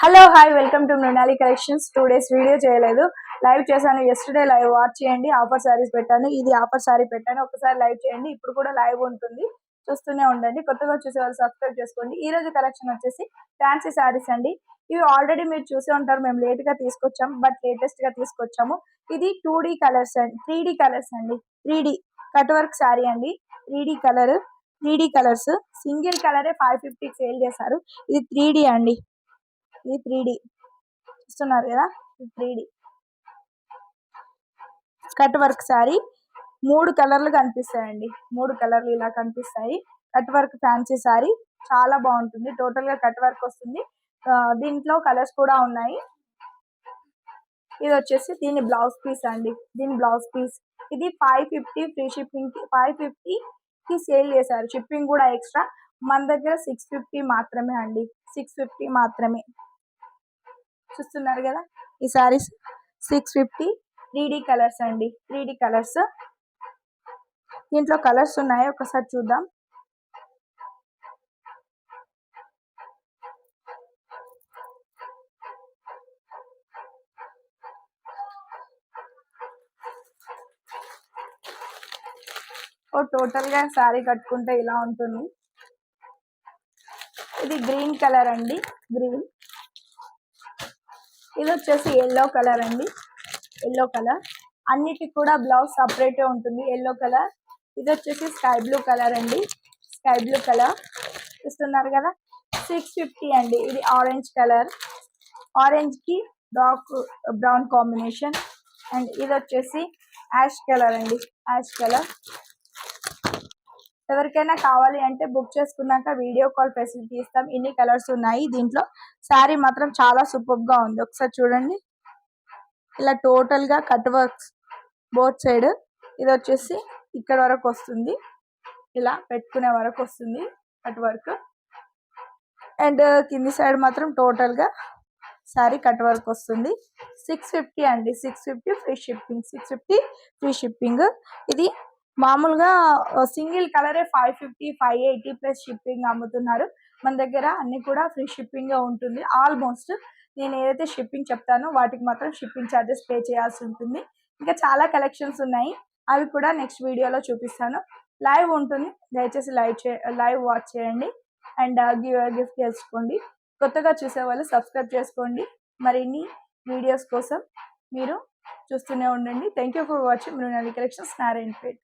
Hello hi welcome to Mrinali collections. 2 days video చేయలేదు, live చేశాను. Yesterday live watch చేయండి. Offer saris పెట్టాను, ఇది ఆఫర్ సారీ పెట్టాను. ఒకసారి లైవ్ చేయండి, ఇప్పుడు కూడా లైవ్ ఉంటుంది, చూస్తూనే ఉండండి. కొత్తగా చూసే వాళ్ళు సబ్స్క్రైబ్ చేసుకోండి. ఈ రోజు కలెక్షన్ వచ్చేసి ఫ్యాన్సీ సారీస్ అండి. ఇవి ఆల్రెడీ మీరు చూసే ఉంటారు, మేము లేట్ గా తీసుకొచ్చాము, బట్ లేటెస్ట్ గా తీసుకొచ్చాము. ఇది 2D కలర్స్ అండి, 3D కలర్స్ అండి. 3D కట్ వర్క్ సారీ అండి. 3D colour, 3D colours. Single కలరే 550 సేల్ చేశారు. ఇది 3D అండి, ఇది 3D చూస్తున్నారు కదా. 3D cut work sorry. 3 కలర్లు కనిపిస్తాయండి, 3 కలర్లు ఇలా కనిపిస్తాయి. కట్ వర్క్ ఫ్యాన్సీ సారీ చాలా బాగుంటుంది. టోటల్ గా కట్ వర్క్ వస్తుంది. దీంట్లో కలర్స్ కూడా ఉన్నాయి. ఇది వచ్చేసి దీని బ్లౌజ్ పీస్ అండి, దీని బ్లౌజ్ పీస్. ఇది 550 ఫ్రీ షిప్పింగ్, 550 కి సేల్ చేశారు. షిప్పింగ్ కూడా ఎక్స్ట్రా. మన దగ్గర 650 మాత్రమే అండి, 650 మాత్రమే. చూస్తున్నారు కదా ఈ సారీస్ 650. 3D కలర్స్ అండి, 3D కలర్స్. దీంట్లో కలర్స్ ఉన్నాయి, ఒకసారి చూద్దాం. టోటల్ గా సారీ కట్టుకుంటే ఇలా ఉంటుంది. ఇది గ్రీన్ కలర్ అండి, గ్రీన్. ఇది వచ్చేసి ఎల్లో కలర్ అండి, ఎల్లో కలర్. అన్నిటికి కూడా బ్లౌజ్ సపరేట్ ఉంటుంది, ఎల్లో కలర్. ఇది వచ్చేసి స్కై బ్లూ కలర్ అండి, స్కై బ్లూ కలర్. చూస్తున్నారు కదా 650 అండి. ఇది ఆరెంజ్ కలర్, ఆరెంజ్ కి డార్క్ బ్రౌన్ కాంబినేషన్. అండ్ ఇది వచ్చేసి యాష్ కలర్ అండి, యాష్ కలర్. ఎవరికైనా కావాలి అంటే బుక్ చేసుకున్నాక వీడియో కాల్ ఫెసిలిటీ ఇస్తాం. ఇన్ని కలర్స్ ఉన్నాయి దీంట్లో. శారీ మాత్రం చాలా సూపర్ గా ఉంది, ఒకసారి చూడండి. ఇలా టోటల్ గా కట్ వర్క్స్ బోత్ సైడ్. ఇది వచ్చేసి ఇక్కడ వరకు వస్తుంది, ఇలా పెట్టుకునే వరకు వస్తుంది కట్ వర్క్. అండ్ కింది సైడ్ మాత్రం టోటల్ గా సారీ కట్ వర్క్ వస్తుంది. 650 అండి, 650 ఫ్రీ షిప్పింగ్, 650 ఫ్రీ షిప్పింగ్. ఇది మామూలుగా సింగిల్ కలరే 550, 580 ప్లస్ షిప్పింగ్ అమ్ముతున్నారు. మన దగ్గర అన్ని కూడా ఫ్రీ షిప్పింగ్ ఉంటుంది ఆల్మోస్ట్. నేను ఏదైతే షిప్పింగ్ చెప్తానో వాటికి మాత్రం షిప్పింగ్ ఛార్జెస్ పే చేయాల్సి ఉంటుంది. ఇంకా చాలా కలెక్షన్స్ ఉన్నాయి, అవి కూడా నెక్స్ట్ వీడియోలో చూపిస్తాను. లైవ్ ఉంటుంది, దయచేసి లైవ్ వాచ్ చేయండి. అండ్ గిఫ్ట్ చేసుకోండి. కొత్తగా చూసే వాళ్ళు సబ్స్క్రైబ్ చేసుకోండి. మరిన్ని వీడియోస్ కోసం మీరు చూస్తూనే ఉండండి. Thank you for watching Mrinali collections, Narayanpet.